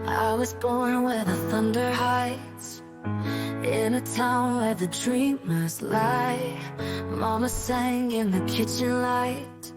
I was born where the thunder hides, in a town where the dreamers lie. Mama sang in the kitchen light,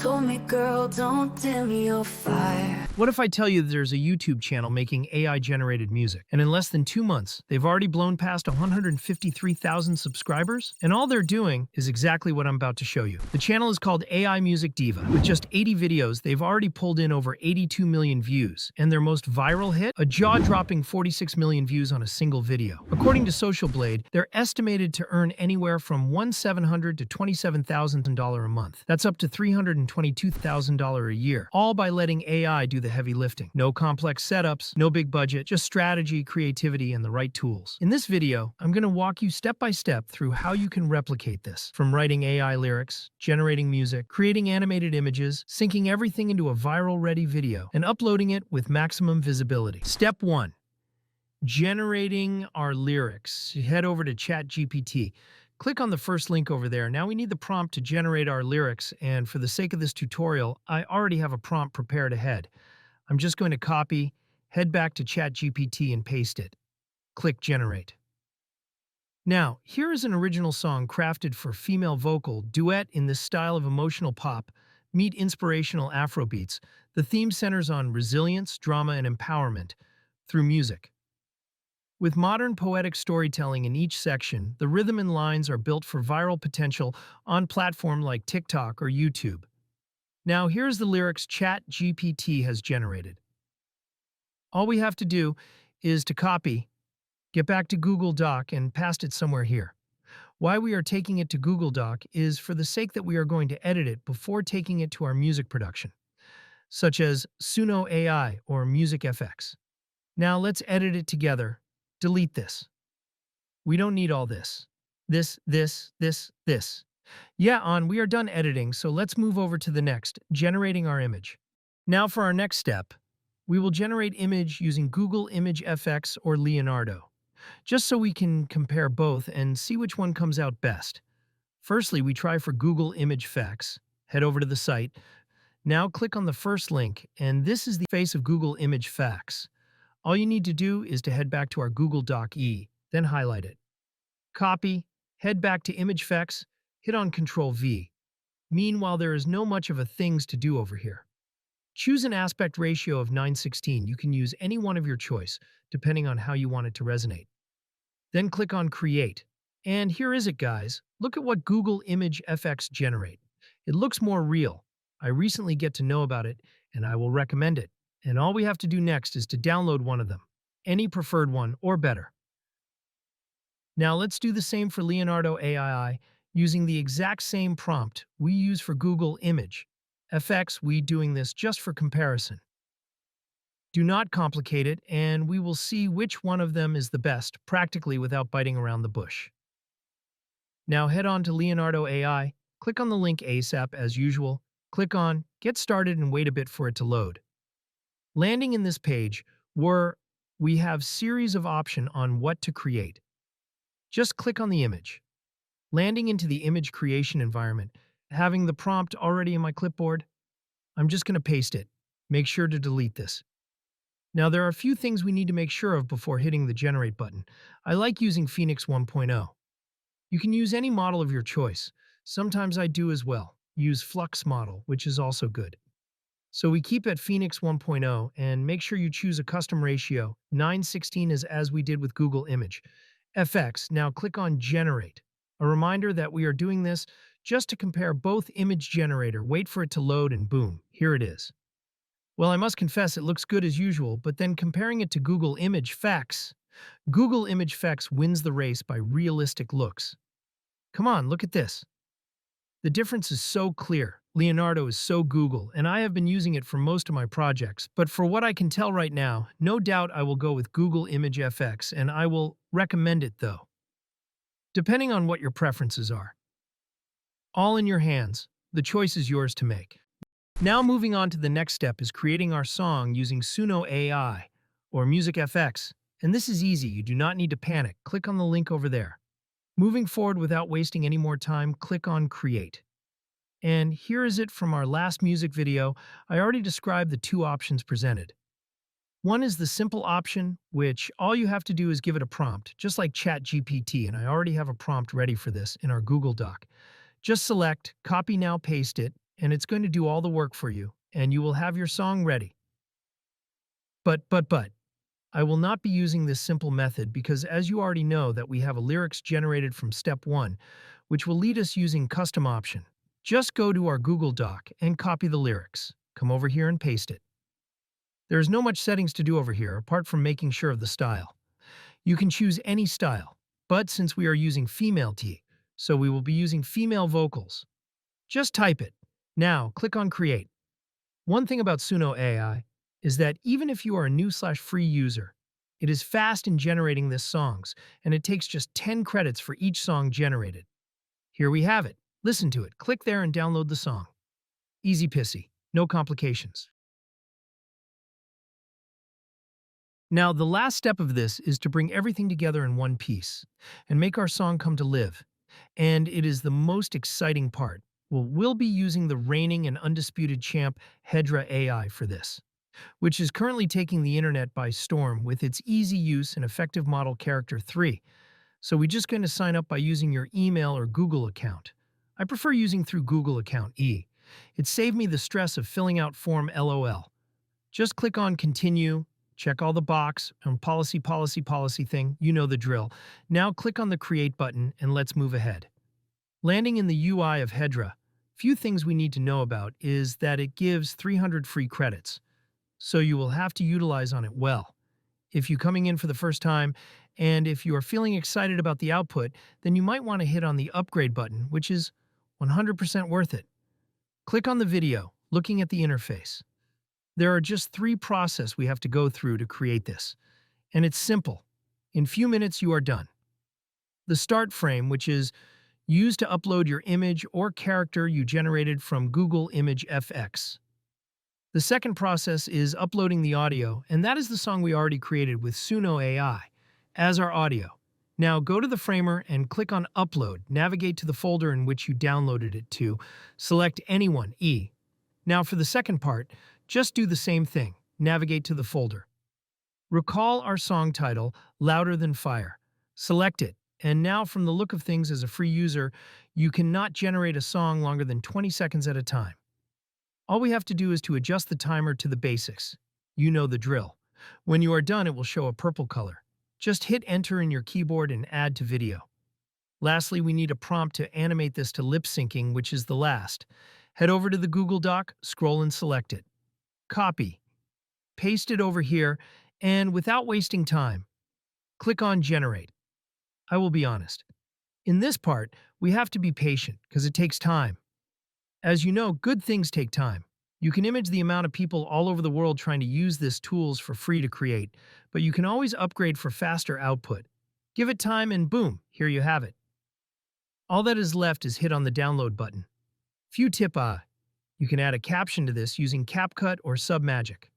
told me, girl, don't dim your fire. What if I tell you that there's a YouTube channel making AI-generated music, and in less than 2 months, they've already blown past 153,000 subscribers? And all they're doing is exactly what I'm about to show you. The channel is called AI Music Diva. With just 80 videos, they've already pulled in over 82 million views. And their most viral hit? A jaw-dropping 46 million views on a single video. According to Social Blade, they're estimated to earn anywhere from $1,700 to $27,000 a month. That's up to $322,000 a year, all by letting AI do the heavy lifting. No complex setups, no big budget, just strategy, creativity, and the right tools. In this video, I'm going to walk you step by step through how you can replicate this. From writing AI lyrics, generating music, creating animated images, syncing everything into a viral-ready video, and uploading it with maximum visibility. Step 1. Generating our lyrics. Head over to ChatGPT. Click on the first link over there. Now we need the prompt to generate our lyrics, and for the sake of this tutorial, I already have a prompt prepared ahead. I'm just going to copy, head back to ChatGPT and paste it. Click Generate. Now, here is an original song crafted for female vocal, duet in this style of emotional pop, meet inspirational Afrobeats. The theme centers on resilience, drama, and empowerment through music. With modern poetic storytelling in each section, the rhythm and lines are built for viral potential on platforms like TikTok or YouTube. Now here's the lyrics ChatGPT has generated. All we have to do is to copy, get back to Google Doc, and paste it somewhere here. Why we are taking it to Google Doc is for the sake that we are going to edit it before taking it to our music production, such as Suno AI or Music FX. Now let's edit it together. Delete this. We don't need all this. This. Yeah, we are done editing, so let's move over to the next, generating our image. Now for our next step, we will generate image using Google Image FX or Leonardo, just so we can compare both and see which one comes out best. Firstly, we try for Google Image FX. Head over to the site. Now click on the first link, and this is the face of Google Image FX. All you need to do is to head back to our Google Doc E, then highlight it. Copy, head back to Image FX, hit on Ctrl-V. Meanwhile, there is no much of a things to do over here. Choose an aspect ratio of 9:16. You can use any one of your choice, depending on how you want it to resonate. Then click on Create. And here is it, guys. Look at what Google Image FX generate. It looks more real. I recently get to know about it, and I will recommend it. And all we have to do next is to download one of them, any preferred one or better. Now let's do the same for Leonardo AI. Using the exact same prompt we use for Google Image FX, we doing this just for comparison. Do not complicate it, and we will see which one of them is the best, practically without biting around the bush. Now head on to Leonardo AI, click on the link ASAP as usual, click on Get Started and wait a bit for it to load. Landing in this page, where we have series of options on what to create. Just click on the image. Landing into the image creation environment, having the prompt already in my clipboard, I'm just going to paste it. Make sure to delete this. Now there are a few things we need to make sure of before hitting the Generate button. I like using Phoenix 1.0. You can use any model of your choice. Sometimes I do as well. Use Flux model, which is also good. So we keep at Phoenix 1.0 and make sure you choose a custom ratio. 9:16 is as we did with Google Image FX. Now click on Generate. A reminder that we are doing this just to compare both image generator. Wait for it to load and boom, here it is. Well, I must confess it looks good as usual, but then comparing it to Google Image FX, Google Image FX wins the race by realistic looks. Come on, look at this. The difference is so clear. Leonardo is so Google, and I have been using it for most of my projects, but for what I can tell right now, no doubt I will go with Google Image FX, and I will recommend it though, depending on what your preferences are. All in your hands. The choice is yours to make. Now moving on to the next step is creating our song using Suno AI or Music FX. And this is easy, you do not need to panic. Click on the link over there. Moving forward without wasting any more time, click on Create. And here is it from our last music video. I already described the two options presented. One is the simple option, which all you have to do is give it a prompt, just like ChatGPT, and I already have a prompt ready for this in our Google Doc. Just select Copy Now, Paste it, and it's going to do all the work for you, and you will have your song ready. But, I will not be using this simple method because as you already know that we have a lyrics generated from step 1, which will lead us using custom option. Just go to our Google Doc and copy the lyrics. Come over here and paste it. There is no much settings to do over here apart from making sure of the style. You can choose any style, but since we are using female T, so we will be using female vocals. Just type it. Now, click on Create. One thing about Suno AI is that even if you are a new/free user, it is fast in generating this songs, and it takes just 10 credits for each song generated. Here we have it. Listen to it. Click there and download the song. Easy pissy. No complications. Now, the last step of this is to bring everything together in one piece and make our song come to live. And it is the most exciting part. We'll be using the reigning and undisputed champ Hedra AI for this, which is currently taking the internet by storm with its easy use and effective model character 3. So we're just going to sign up by using your email or Google account. I prefer using through Google account E. It saved me the stress of filling out form LOL. Just click on Continue, check all the box, and policy thing, you know the drill. Now click on the Create button and let's move ahead. Landing in the UI of Hedra, few things we need to know about is that it gives 300 free credits, so you will have to utilize on it well. If you're coming in for the first time, and if you are feeling excited about the output, then you might want to hit on the upgrade button, which is 100% worth it. Click on the video, looking at the interface. There are just 3 processes we have to go through to create this, and it's simple. In few minutes you are done. The start frame, which is used to upload your image or character you generated from Google Image FX. The second process is uploading the audio, and that is the song we already created with Suno AI as our audio. Now go to the framer and click on Upload. Navigate to the folder in which you downloaded it to. Select anyone, E. Now for the second part, just do the same thing. Navigate to the folder. Recall our song title, Louder Than Fire. Select it. And now from the look of things as a free user, you cannot generate a song longer than 20 seconds at a time. All we have to do is to adjust the timer to the basics. You know the drill. When you are done, it will show a purple color. Just hit enter in your keyboard and add to video. Lastly, we need a prompt to animate this to lip syncing, which is the last. Head over to the Google Doc, scroll and select it. Copy. Paste it over here, and without wasting time, click on Generate. I will be honest. In this part, we have to be patient because it takes time. As you know, good things take time. You can image the amount of people all over the world trying to use this tools for free to create, but you can always upgrade for faster output. Give it time and boom, here you have it. All that is left is hit on the download button. Few tip you can add a caption to this using CapCut or Submagic.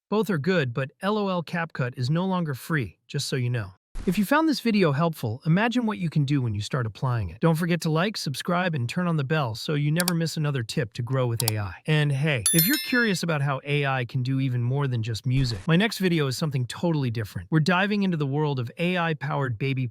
Both are good, but LOL CapCut is no longer free, just so you know. If you found this video helpful, imagine what you can do when you start applying it. Don't forget to like, subscribe, and turn on the bell so you never miss another tip to grow with AI. And hey, if you're curious about how AI can do even more than just music, my next video is something totally different. We're diving into the world of AI-powered baby